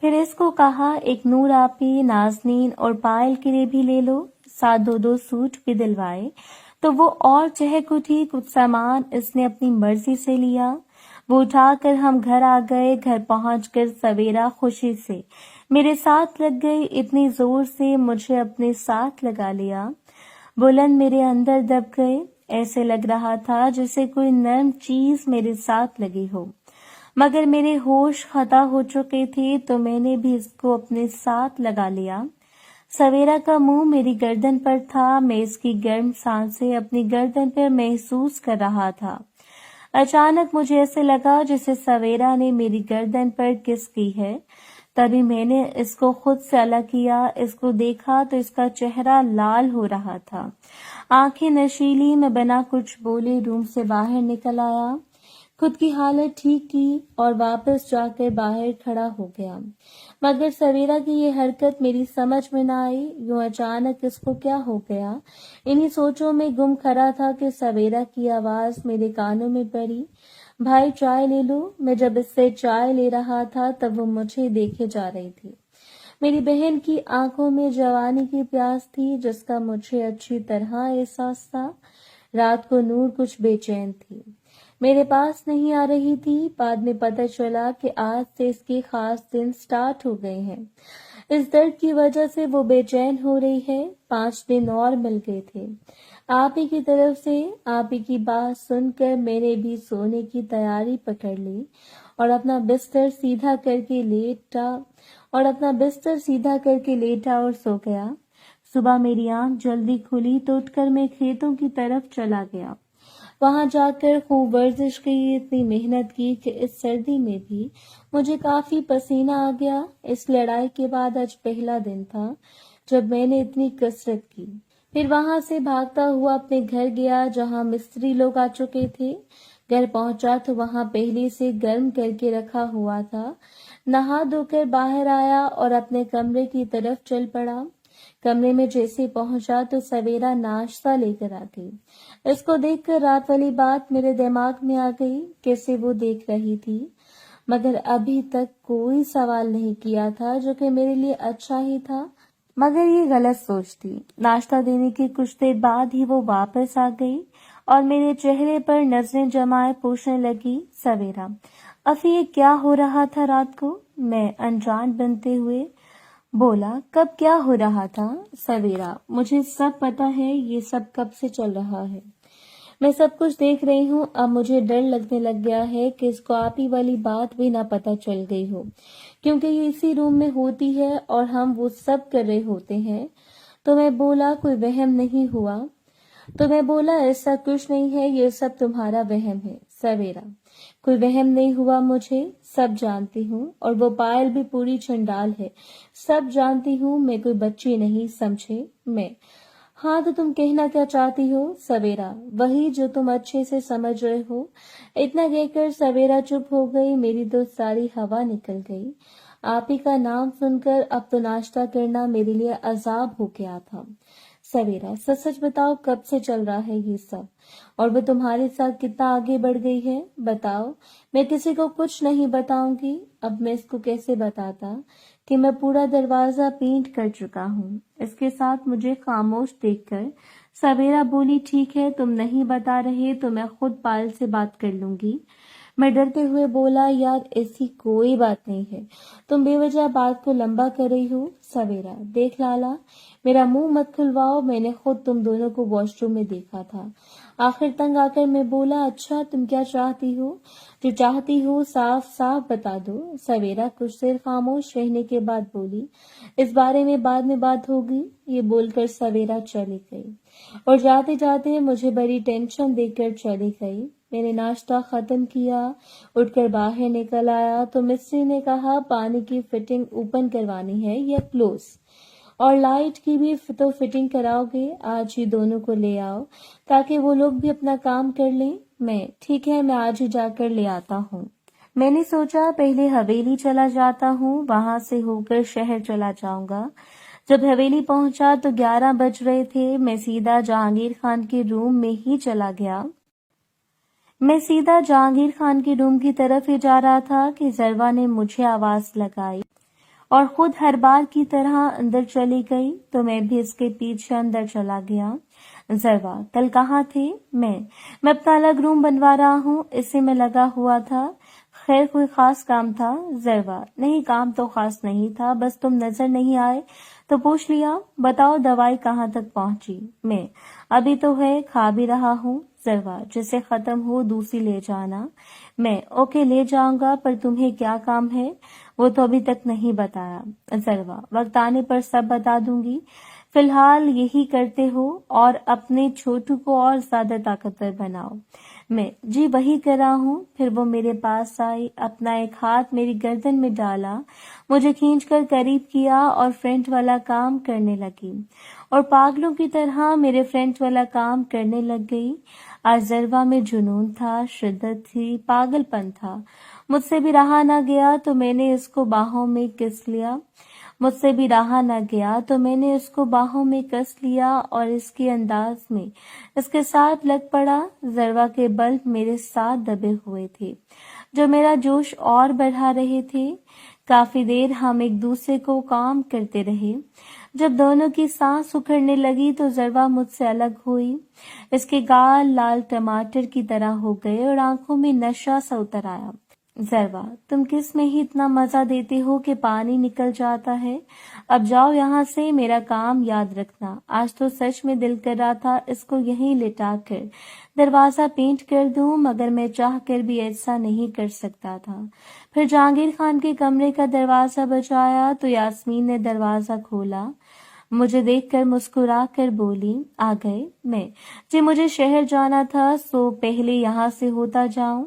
پھر اس کو کہا ایک نور آپی، نازنین اور پائل کے لیے بھی لے لو، ساتھ دو دو سوٹ بھی دلوائے تو وہ اور چہک اٹھی۔ کچھ سامان اس نے اپنی مرضی سے لیا، وہ اٹھا کر ہم گھر آ گئے۔ گھر پہنچ کر سویرا خوشی سے میرے ساتھ لگ گئی، اتنی زور سے مجھے اپنے ساتھ لگا لیا، بلند میرے اندر دب گئے۔ ایسے لگ رہا تھا جیسے کوئی نرم چیز میرے ساتھ لگی ہو، مگر میرے ہوش خطا ہو چکے تھے تو میں نے بھی اس کو اپنے ساتھ لگا لیا۔ سویرا کا منہ میری گردن پر تھا، میں اس کی گرم سانسیں اپنی گردن پر محسوس کر رہا تھا۔ اچانک مجھے ایسے لگا جیسے سویرا نے میری گردن پر کس کی ہے، تبھی میں نے اس کو خود سے الگ کیا۔ اس کو دیکھا تو اس کا چہرہ لال ہو رہا تھا، آنکھیں نشیلی۔ میں بنا کچھ بولے روم سے باہر نکل آیا، خود کی حالت ٹھیک کی اور واپس جا کر باہر کھڑا ہو گیا، مگر سویرا کی یہ حرکت میری سمجھ میں نہ آئی۔ یوں اچانک اس کو کیا ہو گیا؟ انہی سوچوں میں گم کھڑا تھا کہ سویرا کی آواز میرے کانوں میں پڑی، بھائی چائے لے لو۔ میں جب اس سے چائے لے رہا تھا تب وہ مجھے دیکھے جا رہی تھی۔ میری بہن کی آنکھوں میں جوانی کی پیاس تھی جس کا مجھے اچھی طرح احساس تھا۔ رات کو نور کچھ بے چین تھی، میرے پاس نہیں آ رہی تھی۔ بعد میں پتہ چلا کہ آج سے اس کے خاص دن سٹارٹ ہو گئے ہیں، اس درد کی وجہ سے وہ بے چین ہو رہی ہے۔ 5 دن اور مل گئے تھے آپ ہی کی طرف سے۔ آپ ہی کی بات سن کر میں نے بھی سونے کی تیاری پکڑ لی اور اپنا بستر سیدھا کر کے لیٹا اور سو گیا۔ صبح میری آنکھ جلدی کھلی تو اٹھ کر میں کھیتوں کی طرف چلا گیا۔ وہاں جا کر خوب ورزش کی، اتنی محنت کی کہ اس سردی میں بھی مجھے کافی پسینہ آ گیا۔ اس لڑائی کے بعد آج پہلا دن تھا جب میں نے اتنی کسرت کی۔ پھر وہاں سے بھاگتا ہوا اپنے گھر گیا جہاں مستری لوگ آ چکے تھے۔ گھر پہنچا تو وہاں پہلے سے گرم کر کے رکھا ہوا تھا۔ نہا دھو کر باہر آیا اور اپنے کمرے کی طرف چل پڑا۔ کمرے میں جیسے پہنچا تو سویرا ناشتہ لے کر آ گئی۔ اس کو دیکھ کر رات والی بات میرے دماغ میں آ گئی، کیسے وہ دیکھ رہی تھی، مگر ابھی تک کوئی سوال نہیں کیا تھا جو کہ میرے لیے اچھا ہی تھا، مگر یہ غلط سوچ تھی۔ ناشتہ دینے کی کچھ دیر بعد ہی وہ واپس آ گئی اور میرے چہرے پر نظریں جمائے پوچھنے لگی، سویرا افی یہ کیا ہو رہا تھا رات کو؟ میں انجان بنتے ہوئے بولا، کب کیا ہو رہا تھا؟ سویرا مجھے سب پتا ہے، یہ سب کب سے چل رہا ہے، میں سب کچھ دیکھ رہی ہوں۔ اب مجھے ڈر لگنے لگ گیا ہے کہ اس کو آپ ہی والی بات بھی نہ پتہ چل گئی ہو، کیونکہ یہ اسی روم میں ہوتی ہے اور ہم وہ سب کر رہے ہوتے ہیں۔ تو میں بولا، کوئی وہم نہیں ہوا؟ تو میں بولا، ایسا کچھ نہیں ہے، یہ سب تمہارا وہم ہے۔ سویرا کوئی وہم نہیں ہوا، مجھے سب جانتی ہوں، اور وہ پائل بھی پوری چنڈال ہے، سب جانتی ہوں، میں کوئی بچی نہیں، سمجھے؟ میں ہاں تو تم کہنا کیا چاہتی ہو؟ سویرا وہی جو تم اچھے سے سمجھ رہے ہو۔ اتنا کہہ کر سویرا چپ ہو گئی، میری تو ساری ہوا نکل گئی۔ آپ ہی کا نام سن کر اب تو ناشتہ کرنا میرے لیے عذاب ہو گیا تھا۔ سویرا سچ سچ بتاؤ، کب سے چل رہا ہے یہ سب، اور وہ تمہارے ساتھ کتنا آگے بڑھ گئی ہے؟ بتاؤ۔ میں کسی کو کچھ نہیں بتاؤں گی۔ اب میں اس کو کیسے بتاتا کہ میں پورا دروازہ پینٹ کر چکا ہوں؟ اس کے ساتھ مجھے خاموش دیکھ کر سویرا بولی، ٹھیک ہے تم نہیں بتا رہے تو میں خود پائل سے بات کر لوں گی۔ میں ڈرتے ہوئے بولا، یار ایسی کوئی بات نہیں ہے، تم بے وجہ بات کو لمبا کر رہی ہو۔ سویرا دیکھ لالا، میرا منہ مت کھلواؤ، میں نے خود تم دونوں کو واش روم میں دیکھا تھا۔ آخر تنگ آ کر میں بولا، اچھا تم کیا چاہتی ہو؟ جو چاہتی ہو صاف صاف بتا دو۔ سویرا کچھ دیر خاموش رہنے کے بعد بولی، اس بارے میں بعد میں بات ہوگی۔ یہ بول کر سویرا چلی گئی اور جاتے جاتے مجھے بڑی ٹینشن دے کر چلی گئی۔ میں نے ناشتہ ختم کیا، اٹھ کر باہر نکل آیا تو مستری نے کہا، پانی کی فٹنگ اوپن کروانی ہے یا کلوز، اور لائٹ کی بھی تو فٹنگ کراؤ گے، آج ہی دونوں کو لے آؤ تاکہ وہ لوگ بھی اپنا کام کر لیں۔ میں ٹھیک ہے، میں آج ہی جا کر لے آتا ہوں۔ میں نے سوچا پہلے حویلی چلا جاتا ہوں، وہاں سے ہو کر شہر چلا جاؤں گا۔ جب حویلی پہنچا تو 11 بج رہے تھے۔ میں سیدھا جہانگیر خان کے روم میں ہی چلا گیا۔ میں سیدھا جہانگیر خان کے روم کی طرف ہی جا رہا تھا کہ ضروا نے مجھے آواز لگائی، اور خود ہر بار کی طرح اندر چلی گئی تو میں بھی اس کے پیچھے اندر چلا گیا۔ ضرور کل کہاں تھے؟ میں اپنا الگ روم بنوا رہا ہوں، اسی میں لگا ہوا تھا۔ خیر کوئی خاص کام تھا؟ ضرور نہیں، کام تو خاص نہیں تھا، بس تم نظر نہیں آئے تو پوچھ لیا۔ بتاؤ دوائی کہاں تک پہنچی؟ میں ابھی تو ہے، کھا بھی رہا ہوں۔ ضرور جسے ختم ہو دوسری لے جانا۔ میں اوکے لے جاؤں گا، پر تمہیں کیا کام ہے وہ تو ابھی تک نہیں بتایا۔ ضرور وقت آنے پر سب بتا دوں گی، فی الحال یہی کرتے ہو اور اپنے چھوٹو کو اور زیادہ طاقتور بناؤ۔ میں جی وہی کر رہا ہوں۔ پھر وہ میرے پاس آئی، اپنا ایک ہاتھ میری گردن میں ڈالا، مجھے کھینچ کر قریب کیا اور فرنٹ والا کام کرنے لگی، اور پاگلوں کی طرح میرے فرنٹ والا کام کرنے لگ گئی۔ آج ضربہ میں جنون تھا، شدت تھی، پاگل پن تھا۔ مجھ سے بھی رہا نہ گیا تو میں نے اس کو باہوں میں کس لیا کس لیا اور اس کے انداز میں اس کے ساتھ لگ پڑا۔ ضربہ کے بلب میرے ساتھ دبے ہوئے تھے جو میرا جوش اور بڑھا رہے تھے۔ کافی دیر ہم ایک دوسرے کو کام کرتے رہے۔ جب دونوں کی سانس اکھڑنے لگی تو ضربہ مجھ سے الگ ہوئی۔ اس کے گال لال ٹماٹر کی طرح ہو گئے اور آنکھوں میں نشہ سا اتر آیا۔ ضربہ تم کس میں ہی اتنا مزہ دیتے ہو کہ پانی نکل جاتا ہے؟ اب جاؤ یہاں سے، میرا کام یاد رکھنا۔ آج تو سچ میں دل کر رہا تھا اس کو یہیں لٹا کر دروازہ پینٹ کر دوں، مگر میں چاہ کر بھی ایسا نہیں کر سکتا تھا۔ پھر جہانگیر خان کے کمرے کا دروازہ بجایا تو یاسمین نے دروازہ کھولا، مجھے دیکھ کر مسکرا کر بولی، آ گئے؟ میں جی مجھے شہر جانا تھا، سو پہلے یہاں سے ہوتا جاؤں۔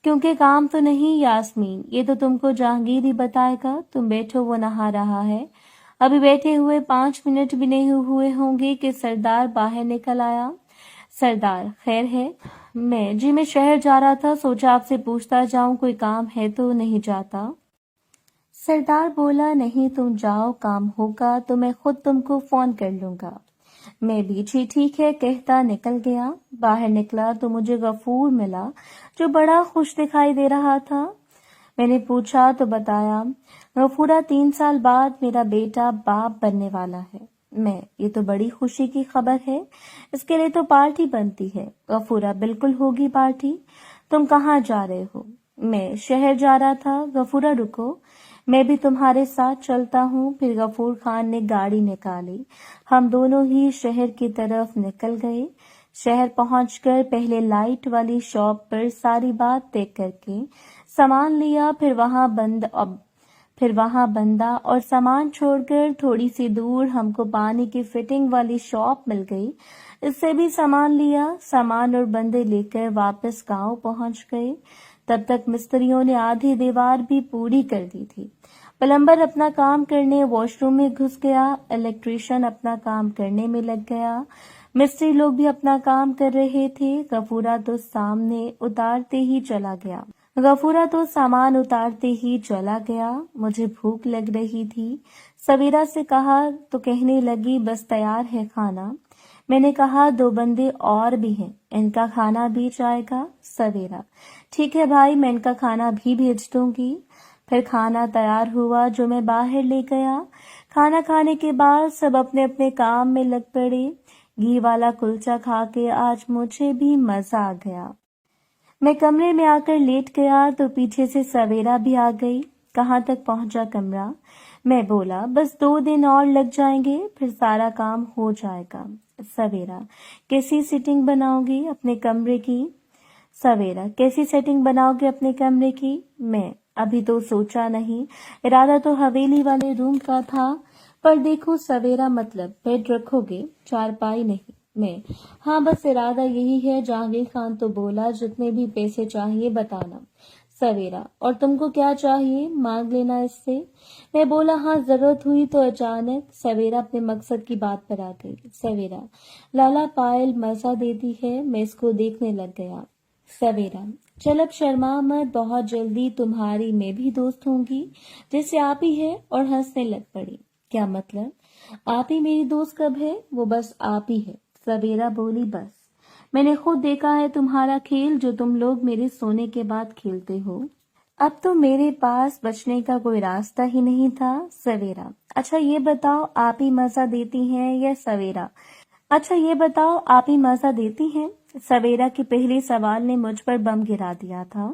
کیونکہ کام تو نہیں یاسمین، یہ تو تم کو جہانگیر ہی بتائے گا۔ تم بیٹھو، وہ نہا رہا ہے۔ ابھی بیٹھے ہوئے 5 منٹ بھی نہیں ہوئے ہوں گے کہ سردار باہر نکل آیا۔ سردار خیر ہے؟ میں جی میں شہر جا رہا تھا، سوچا آپ سے پوچھتا جاؤں، کوئی کام ہے تو نہیں جاتا؟ سردار بولا، نہیں تم جاؤ، کام ہوگا تو میں خود تم کو فون کر لوں گا۔ میں بھی جی ٹھیک ہے کہتا نکل گیا۔ باہر نکلا تو مجھے غفور ملا جو بڑا خوش دکھائی دے رہا تھا۔ میں نے پوچھا تو بتایا، غفورہ 3 سال بعد میرا بیٹا باپ بننے والا ہے۔ میں یہ تو بڑی خوشی کی خبر ہے، اس کے لیے تو پارٹی بنتی ہے۔ غفورہ بالکل ہوگی پارٹی۔ تم کہاں جا رہے ہو؟ میں شہر جا رہا تھا۔ غفورہ رکو، میں بھی تمہارے ساتھ چلتا ہوں۔ پھر غفور خان نے گاڑی نکالی، ہم دونوں ہی شہر کی طرف نکل گئے۔ شہر پہنچ کر پہلے لائٹ والی شاپ پر ساری بات طے کر کے سامان لیا، پھر وہاں بندہ اور سامان چھوڑ کر تھوڑی سی دور ہم کو پانی کی فٹنگ والی شاپ مل گئی، اس سے بھی سامان لیا۔ سامان اور بندے لے کر واپس گاؤں پہنچ گئے۔ تب تک مستریوں نے آدھی دیوار بھی پوری کر دی تھی۔ پلمبر اپنا کام کرنے واش روم میں گھس گیا، الیکٹریشین اپنا کام کرنے میں لگ گیا، مستری لوگ بھی اپنا کام کر رہے تھے۔ غفورہ تو سامان اتارتے ہی چلا گیا۔ مجھے بھوک لگ رہی تھی، سویرا سے کہا تو کہنے لگی بس تیار ہے کھانا۔ میں نے کہا 2 بندے اور بھی ہیں، ان کا کھانا بھی جائے گا؟ سویرا ٹھیک ہے بھائی، میں ان کا کھانا بھی بھیج دوں گی۔ پھر کھانا تیار ہوا جو میں باہر لے گیا۔ کھانا کھانے کے بعد سب اپنے اپنے کام میں لگ پڑے۔ گھی والا کلچا کھا کے آج مجھے بھی مزہ آ گیا۔ میں کمرے میں آ کر لیٹ گیا تو پیچھے سے سویرا بھی آ گئی۔ کہاں تک پہنچا کمرہ؟ میں بولا بس 2 دن اور لگ جائیں گے، پھر سارا کام ہو جائے گا۔ سویرا کیسی سیٹنگ بناؤ گی اپنے کمرے کی؟ سویرا کیسی سیٹنگ بناؤ گے اپنے کمرے کی؟ میں ابھی تو سوچا نہیں، ارادہ تو حویلی والے روم کا تھا، پر دیکھو سویرا مطلب بیڈ رکھو گے، چارپائی نہیں؟ میں ہاں بس ارادہ یہی ہے۔ جہانگیر خان تو بولا جتنے بھی پیسے چاہیے بتانا۔ سویرا اور تم کو کیا چاہیے مانگ لینا اس سے۔ میں بولا ہاں ضرورت ہوئی تو اچانک۔ سویرا اپنے مقصد کی بات پر آ گئی۔ سویرا لالا پائل مزہ دیتی ہے، میں اس کو دیکھنے لگ گیا۔ سویرا چل اب شرما مت، بہت جلدی تمہاری میں بھی دوست ہوں گی جیسے آپ ہی ہے، اور ہنسنے لگ پڑی۔ کیا مطلب؟ آپ ہی میری دوست کب ہے؟ وہ بس آپ ہی ہے۔ سویرا بولی بس میں نے خود دیکھا ہے تمہارا کھیل جو تم لوگ میرے سونے کے بعد کھیلتے ہو۔ اب تو میرے پاس بچنے کا کوئی راستہ ہی نہیں تھا۔ سویرا: اچھا یہ بتاؤ آپ ہی مزہ دیتی ہیں یا سویرا؟ اچھا یہ بتاؤ آپ ہی مزہ دیتی ہیں؟ سویرا کے پہلے سوال نے مجھ پر بم گرا دیا تھا۔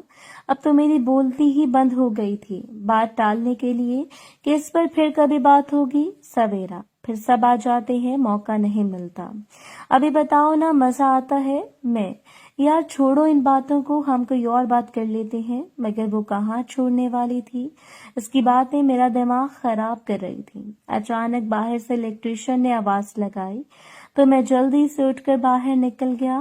اب تو میری بولتی ہی بند ہو گئی تھی، بات ٹالنے کے لیے کہ اس پر پھر کبھی بات ہوگی۔ سویرا: پھر سب آ جاتے ہیں، موقع نہیں ملتا۔ ابھی بتاؤ نا، مزہ آتا ہے؟ میں: یار چھوڑو ان باتوں کو، ہم کوئی اور بات کر لیتے ہیں۔ مگر وہ کہاں چھوڑنے والی تھی، اس کی باتیں میرا دماغ خراب کر رہی تھی۔ اچانک باہر سے الیکٹریشین نے آواز لگائی تو میں جلدی سے اٹھ کر باہر نکل گیا۔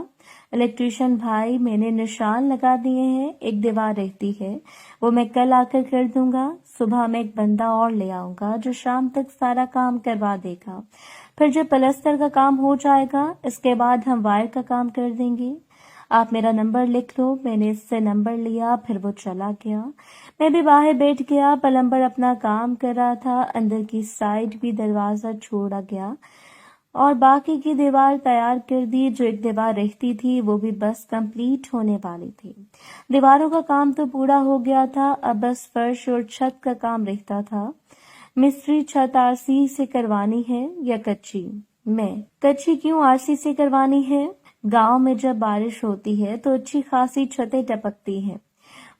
الیکٹریشین بھائی، میں نے نشان لگا دیے ہیں، ایک دیوار رہتی ہے، وہ میں کل آ کر دوں گا۔ صبح میں ایک بندہ اور لے آؤں گا جو شام تک سارا کام کروا دے گا۔ پھر جب پلستر کا کام ہو جائے گا، اس کے بعد ہم وائر کا کام کر دیں گے۔ آپ میرا نمبر لکھ لو۔ میں نے اس سے نمبر لیا، پھر وہ چلا گیا۔ میں بھی باہر بیٹھ گیا۔ پلمبر اپنا کام کر رہا تھا۔ اندر کی سائڈ بھی دروازہ چھوڑا گیا اور باقی کی دیوار تیار کر دی۔ جو ایک دیوار رہتی تھی وہ بھی بس کمپلیٹ ہونے والی تھی۔ دیواروں کا کام تو پورا ہو گیا تھا، اب بس فرش اور چھت کا کام رہتا تھا۔ مستری: چھت آر سی سے کروانی ہے یا کچی؟ میں: کچی کیوں، آر سی سے کروانی ہے؟ گاؤں میں جب بارش ہوتی ہے تو اچھی خاصی چھتیں ٹپکتی ہیں۔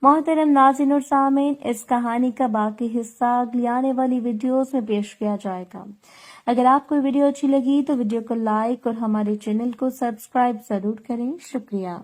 محترم ناظرین اور سامعین، اس کہانی کا باقی حصہ اگلی آنے والی ویڈیوز میں پیش کیا جائے گا۔ اگر آپ کو ویڈیو اچھی لگی تو ویڈیو کو لائک اور ہمارے چینل کو سبسکرائب ضرور کریں۔ شکریہ۔